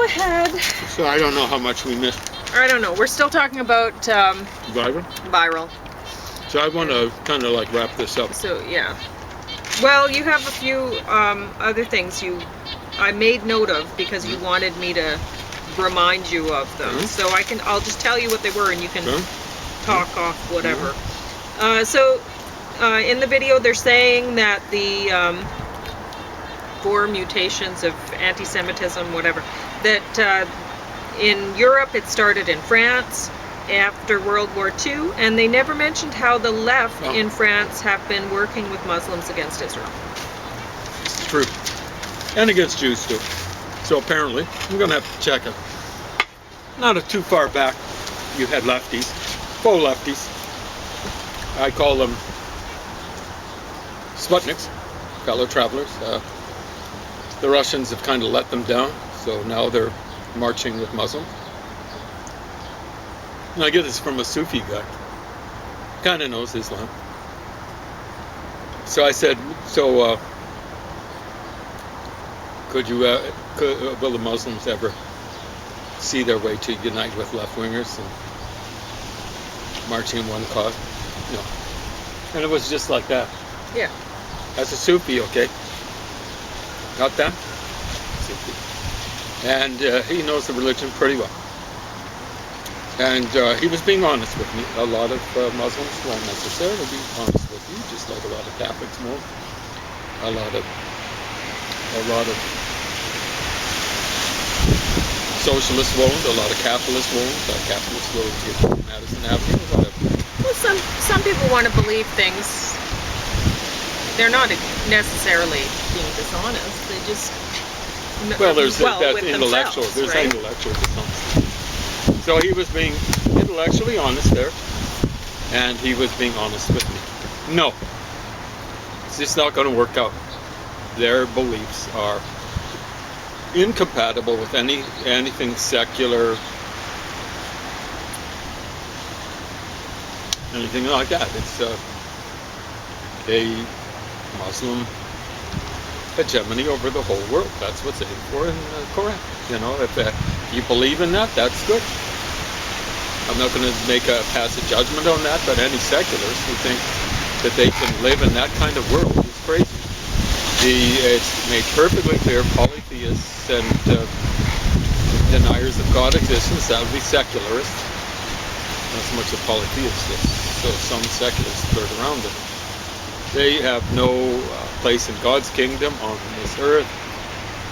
ahead. So I don't know how much we missed. I don't know. We're still talking about viral. So I want to kind of like wrap this up. So yeah. Well, you have a few other things I made note of because you wanted me to remind you of them. So I'll just tell you what they were and you can talk off whatever. So in the video they're saying that the 4 mutations of anti-Semitism, whatever, that in Europe it started in France after World War II, and they never mentioned how the left in France have been working with Muslims against Israel. It's true. And against Jews too. So apparently, we're going to have to check it. Not too far back, you had lefties, faux lefties. I call them Sputniks, fellow travelers. The Russians have kind of let them down, so now they're marching with Muslims. And I get this from a Sufi guy. Kind of knows Islam. So I said, will the Muslims ever see their way to unite with left-wingers and marching in one cause? No. And it was just like that. Yeah. As a Sufi, okay? Got that? Sufi. And he knows the religion pretty well. And he was being honest with me. A lot of Muslims won't necessarily be honest with you, just like a lot of Catholics won't. A lot of socialists won't. A lot of capitalists won't. Capitalists will give Madison Avenue. A lot of. Well, some people want to believe things. They're not necessarily being dishonest. They just there's that intellectual. There's right? Intellectual dishonesty. So he was being intellectually honest there, and he was being honest with me. No, it's just not going to work out. Their beliefs are incompatible with anything secular, anything like that. It's a Muslim hegemony over the whole world. That's what's aimed for in the Quran. You know, if you believe in that, that's good. I'm not going to pass a judgment on that, but any secularists who think that they can live in that kind of world is crazy. It's made perfectly clear, polytheists and deniers of God existence, that would be secularists. Not so much a polytheist, so some secularists flirt around it. They have no place in God's kingdom on this earth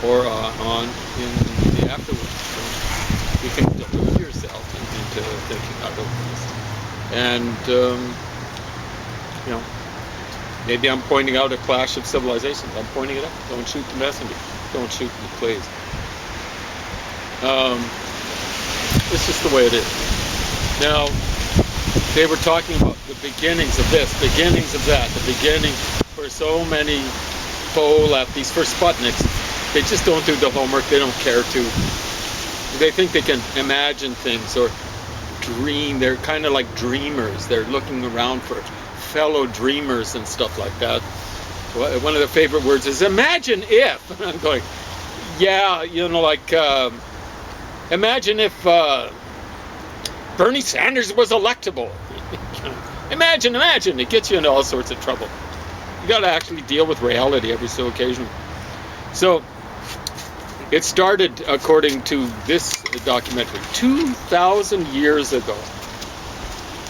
or on in the afterworld. So you can delude yourself into thinking otherwise. And you know, maybe I'm pointing out a clash of civilizations. I'm pointing it out. Don't shoot the messenger. Don't shoot the please. It's just the way it is. Now, they were talking about the beginnings of this, beginnings of that, the beginning for so many faux lefties, for Sputniks. They just don't do the homework. They don't care to. They think they can imagine things or dream. They're kind of like dreamers. They're looking around for fellow dreamers and stuff like that. One of their favorite words is imagine if. And I'm going, yeah, you know, like imagine if Bernie Sanders was electable. Imagine. It gets you into all sorts of trouble. You got to actually deal with reality every so occasionally. So it started, according to this documentary, 2,000 years ago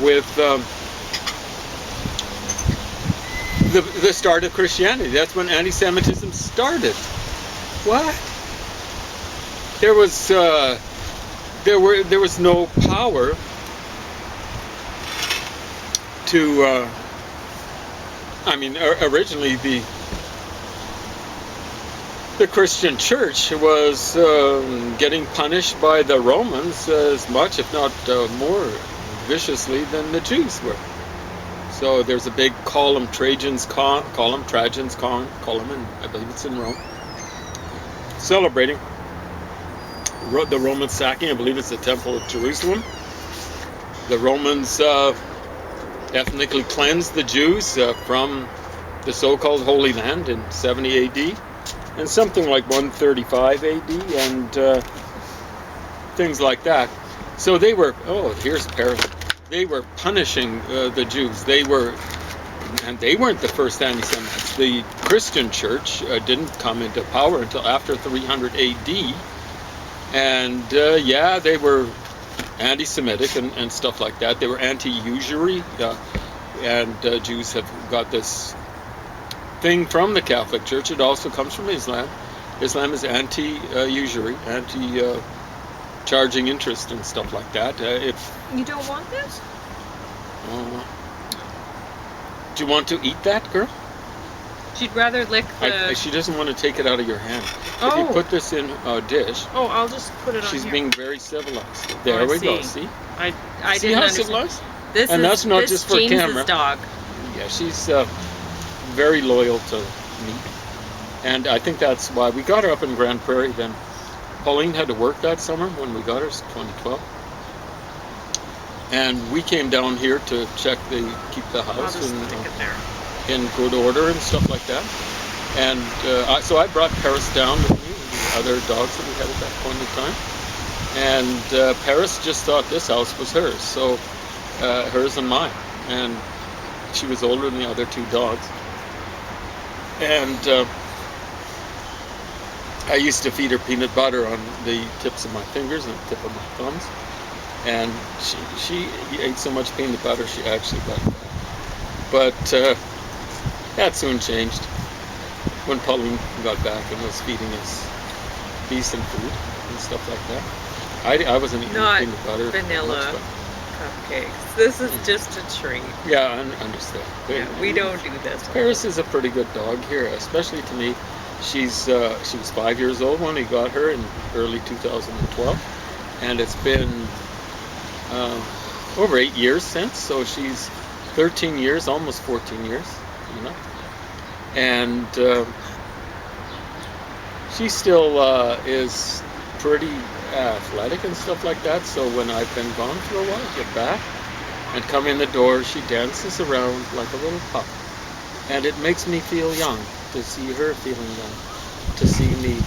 with the start of Christianity. That's when anti-Semitism started. What? There was no power to. Originally the Christian Church was getting punished by the Romans as much, if not more viciously than the Jews were. So there's a big Trajan's column, and I believe it's in Rome, celebrating the Roman sacking. I believe it's the Temple of Jerusalem. The Romans ethnically cleansed the Jews from the so-called Holy Land in 70 AD and something like 135 AD, and things like that. So they were, oh, here's Paris. They were punishing the Jews. And they weren't the first anti-Semites. The Christian church didn't come into power until after 300 AD. And yeah, they were anti-Semitic and stuff like that. They were anti-usury. And Jews have got this thing from the Catholic Church. It also comes from Islam. Islam is anti-usury, anti-charging interest and stuff like that. You don't want this? Do you want to eat that, girl? She'd rather lick the... She doesn't want to take it out of your hand. Oh. If you put this in a dish... Oh, I'll just put it on She's here. being very civilized. There we go, see? I See didn't how understand. civilized? This And is, that's not this just for James's camera. dog. Yeah, she's very loyal to me. And I think that's why we got her up in Grand Prairie then. Pauline had to work that summer when we got her, 2012. And we came down here to keep the I'll house just stick it there. in good order and stuff like that. And so I brought Paris down with me, and the other dogs that we had at that point in time. And Paris just thought this house was hers, so hers and mine. And she was older than the other two dogs. And I used to feed her peanut butter on the tips of my fingers and the tip of my thumbs. And she ate so much peanut butter she actually got fat. But that soon changed when Pauline got back and was feeding us decent food and stuff like that. I wasn't eating Not peanut butter. vanilla much, but- cupcakes. This is just a treat. Yeah, I understand. Yeah, we don't do this. Paris is a pretty good dog here, especially to me. She was 5 years old when we got her in early 2012, and it's been over 8 years since. So she's 13 years, almost 14 years, you know. And she still is pretty athletic and stuff like that. So when I've been gone for a while, I get back and come in the door, she dances around like a little pup. And it makes me feel young to see her feeling young, to see me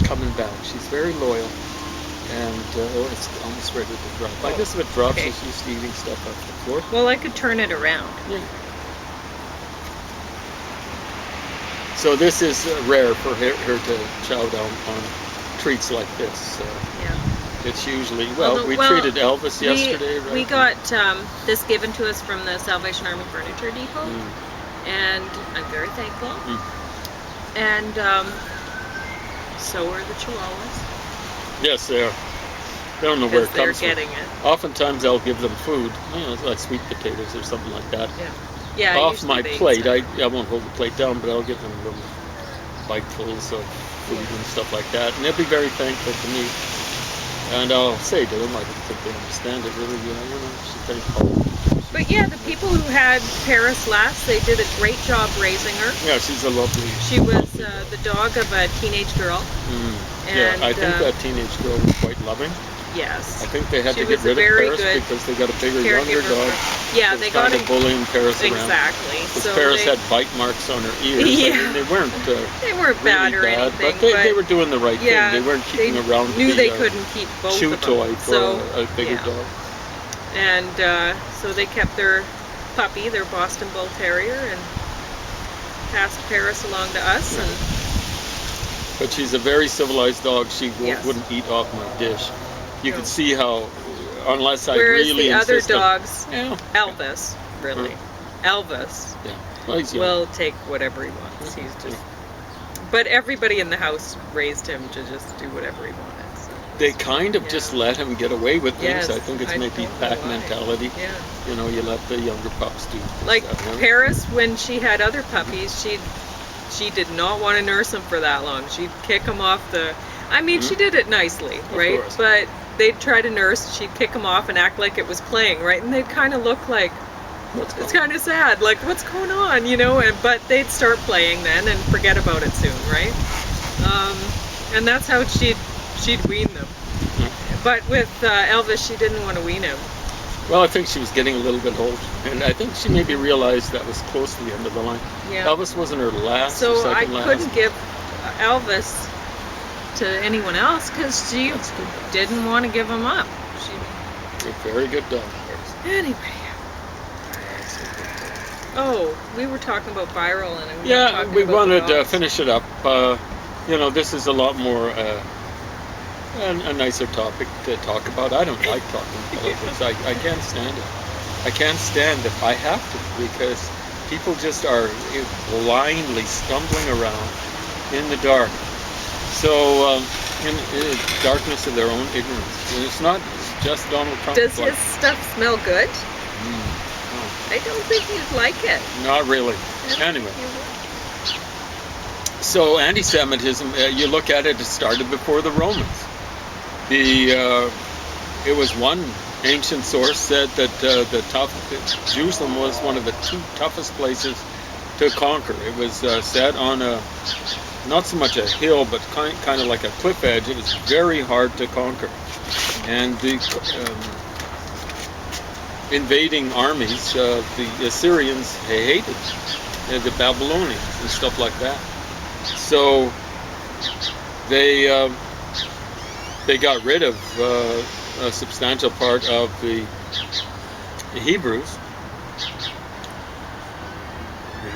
coming back. She's very loyal. And it's almost ready to drop. I guess if it drops, Okay. she's used to eating stuff off the floor. Well, I could turn it around. Yeah. So this is rare for her to chow down on treats like this. Yeah. It's usually, well, Although- we well, treated Elvis yesterday, right? We got this given to us from the Salvation Army Furniture Depot, and I'm very thankful. And so are the Chihuahuas, Yes, they are. They don't know where because it they're comes getting from. it. Oftentimes I'll give them food, like sweet potatoes or something like that. Yeah. Yeah. Off usually my they plate. eat I won't hold the plate down, but I'll give them little bitefuls of food and stuff like that. And they'll be very thankful to me. And I'll say to them, I don't think they understand it really. She thanks Paul. But yeah, the people who had Paris last, they did a great job raising her. Yeah, she's a lovely. She was the dog of a teenage girl. Yeah, And, I think that teenage girl was quite loving. Yes. I think they had She to get was a rid of very Paris good because they got a bigger, younger caregiver dog. for- Yeah, was they got kind of bullying Paris around. Exactly. Because So Paris they, had bite marks on her ears. Yeah. I mean, they weren't they weren't really bad or bad, anything, but they were doing the right yeah, thing. They weren't keeping they around to knew be they a couldn't keep both chew of them. toy for So, a bigger yeah. dog. And so they kept their puppy, their Boston Bull Terrier, and passed Paris along to us. And But she's a very civilized dog. She Yes. wouldn't eat off my dish. You No. could see how, unless I whereas really the other insist on- dogs, Yeah. Elvis, really, Elvis Yeah. Well, he's young. will take whatever he wants. He's just. But everybody in the house raised him to just do whatever he wanted. So. They kind of Yeah. just let him get away with things. Yes, I think it's I maybe don't know pack why. mentality. Yeah. You know, you let the younger pups do Like stuff, you know? Paris, when she had other puppies, she did not want to nurse them for that long. She'd kick them off the. I mean, she did it nicely, right? course. But they'd try to nurse. She'd kick them off and act like it was playing, right? And they'd kind of look like What's it's going kind of sad, like what's going on, you know? And but they'd start playing then and forget about it soon, right? And that's how she'd wean them. But with Elvis, she didn't want to wean him. Well, I think she was getting a little bit old, and I think she maybe realized that was close to the end of the line. Yeah. Elvis wasn't her last or So I second last. couldn't give Elvis to anyone else because she That's good. didn't want to give him up. A very good dog. Anyway. That's a good dog. Oh, we were talking about viral, and we were Yeah, talking we about wanted the to dogs. finish it up. This is a lot more a nicer topic to talk about. I don't like talking politics. I can't stand it. I can't stand it. I have to because people just are blindly stumbling around in the dark. So in darkness of their own ignorance. And it's not just Donald Trump. Does his stuff smell good? No, I don't think you'd like it. not really. I don't Anyway. think you would. So anti-Semitism, you look at it, it started before the Romans. It was one ancient source said that Jerusalem was one of the two toughest places to conquer. It was set on not so much a hill, but kind of like a cliff edge. It was very hard to conquer, and the invading armies, the Assyrians hated the Babylonians and stuff like that. So they got rid of a substantial part of the Hebrews.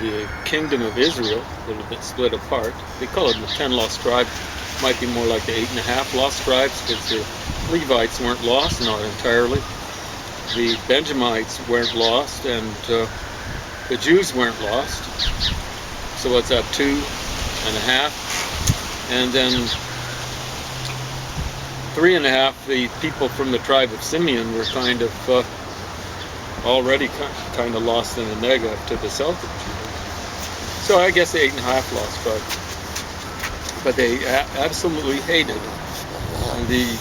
The kingdom of Israel, a little bit split apart. They call it the 10 lost tribes. Might be more like the 8.5 lost tribes because the Levites weren't lost, not entirely. The Benjamites weren't lost, and the Jews weren't lost. So what's that, 2.5? And then 3.5, the people from the tribe of Simeon were kind of already kind of lost in the negative to the south of Judah. So I guess the 8.5 lost tribes. But they absolutely hated the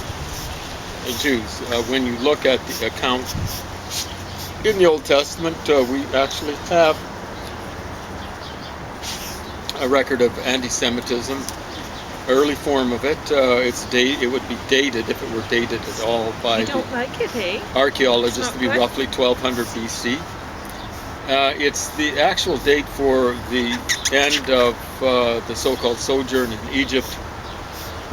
Jews. When you look at the account in the Old Testament, we actually have a record of anti-Semitism, early form of it. It would be dated, if it were dated at all, by You don't like it, hey? archaeologists It's to not be good? roughly 1200 BC. It's the actual date for the end of the so-called sojourn in Egypt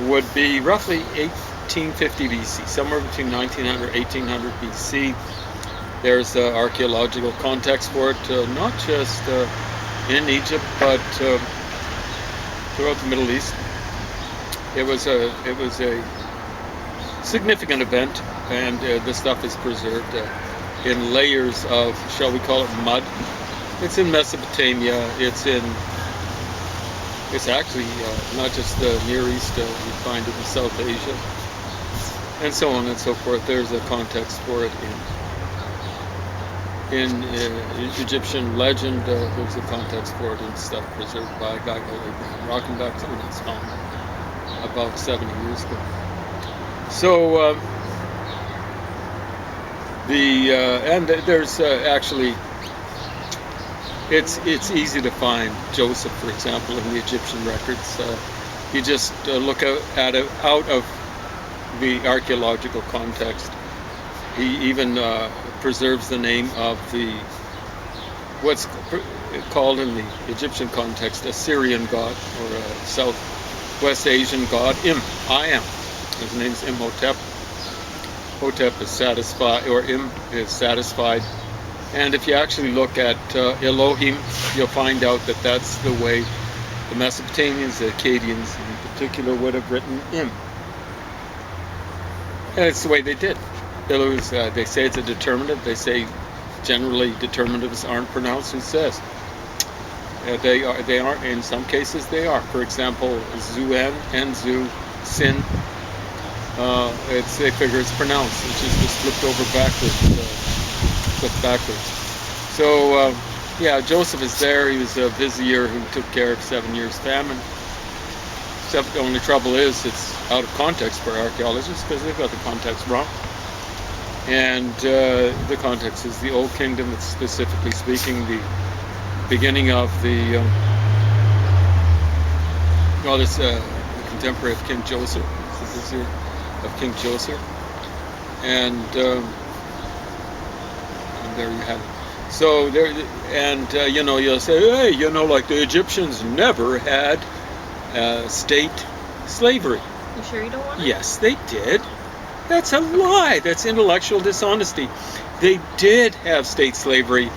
would be roughly 1850 BC, somewhere between 1900 and 1800 BC. There's archaeological context for it, not just in Egypt, but throughout the Middle East. It was a significant event, and the stuff is preserved in layers of, shall we call it, mud. It's in Mesopotamia. It's actually not just the Near East. You find it in South Asia, and so on and so forth. There's a context for it in Egyptian legend. There's a context for it in stuff preserved by a guy called Abraham Rockenbach. Some of that's found about 70 years ago. So and there's actually it's easy to find Joseph, for example, in the Egyptian records. You just look at it out of the archaeological context. He even preserves the name of what's called in the Egyptian context a Syrian god, or a Southwest Asian god, I am. His name's Imhotep. Hotep is satisfied, or Im is satisfied. And if you actually look at Elohim, you'll find out that that's the way the Mesopotamians, the Akkadians in particular, would have written Im. And it's the way they did. They say it's a determinative. They say generally determinatives aren't pronounced. Who says? They are. In some cases, they are. For example, Zuen, Enzu, Sin. They figure it's pronounced. It's just flipped over backwards. So yeah, Joseph is there. He was a vizier who took care of 7 years' famine. Except the only trouble is it's out of context for archaeologists because they've got the context wrong. And the context is the Old Kingdom. It's specifically speaking the beginning of the contemporary of King Joseph. It's the vizier of King Joseph, and there you have it. So there, and you'll say, hey, like the Egyptians never had state slavery. You sure you don't want it? Yes, they did. That's a lie. That's intellectual dishonesty. They did have state slavery,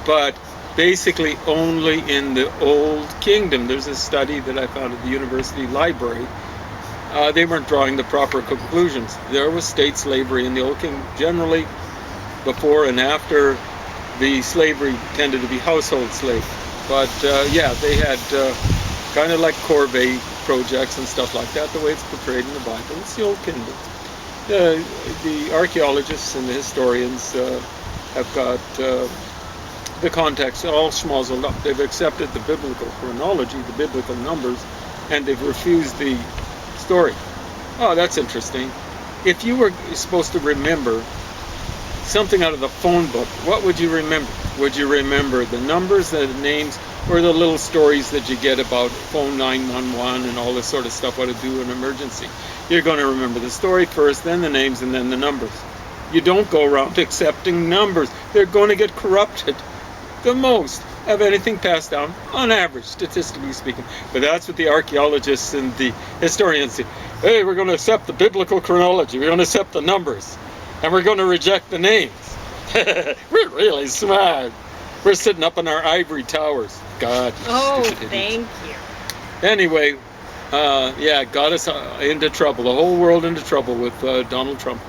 but basically only in the Old Kingdom. There's a study that I found at the university library. They weren't drawing the proper conclusions. There was state slavery in the Old Kingdom. Generally, before and after, the slavery tended to be household slave. But yeah, they had kind of like Corvée projects and stuff like that, the way it's portrayed in the Bible. It's the Old Kingdom. The archaeologists and the historians have got the context all schmozzled up. They've accepted the biblical chronology, the biblical numbers, and they've refused the story. Oh, that's interesting. If you were supposed to remember something out of the phone book, what would you remember? Would you remember the numbers, the names, or the little stories that you get about phone 911 and all this sort of stuff, what to do in an emergency? You're going to remember the story first, then the names, and then the numbers. You don't go around accepting numbers. They're going to get corrupted the most of anything passed down, on average, statistically speaking. But that's what the archaeologists and the historians say. Hey, we're going to accept the biblical chronology. We're going to accept the numbers. And we're going to reject the names. We're really smart. We're sitting up in our ivory towers. God. Oh, stupid idiots. thank you. Anyway, yeah, got us into trouble. The whole world into trouble with Donald Trump.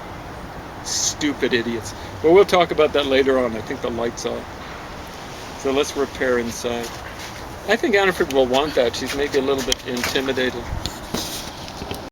Stupid idiots. But we'll talk about that later on. I think the light's off. So let's repair inside. I think Anniford will want that. She's maybe a little bit intimidated.